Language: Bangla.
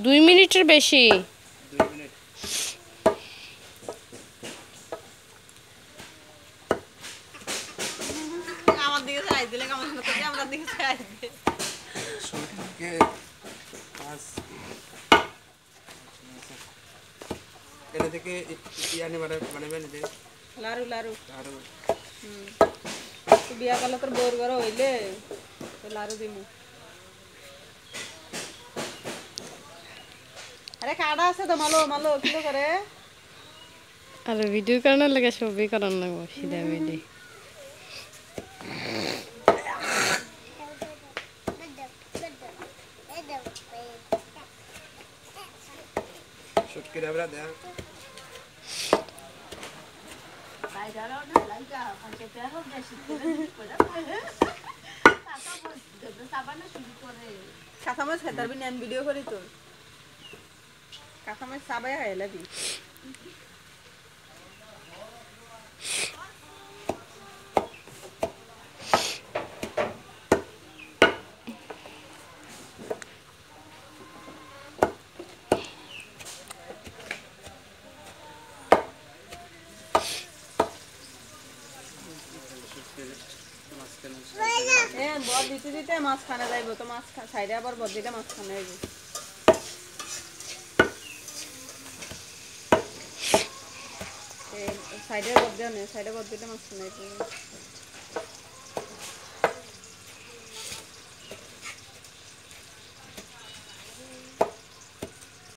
2 মিনিটের বেশি। 2 মিনিট। আমার দিকে চাই দিলে কেমন হতো যে আমার দিকে চাই দিলে শুটকে মাছ এনে থেকে ইয়ানি বানাবেন যে লাড়ু লাড়ু আরো তুই বিয়া করলে তোর বউর ঘর হইলে তো লাড়ু দিমু। আরে কাটা আছে তো মালো মালো কিলো করে আর ভিডিও করানোর লাগে ছবি করার লাগবো সিধা ভিডিও। শুটকে ডাবরা দেয়া কাঁচামচ খেতার বি নেন ভিডিও করি তোর কাঁচামচ সাবাই খাইলা দি বদ দিতে দিতে মাছ খানা যাইব তো মাছ সাইডে আবার বদ দিতে মাছ খানা যাইব সাইডে বদ দেওয়া নেই সাইডে বদ দিতে মাছ খানা যাইব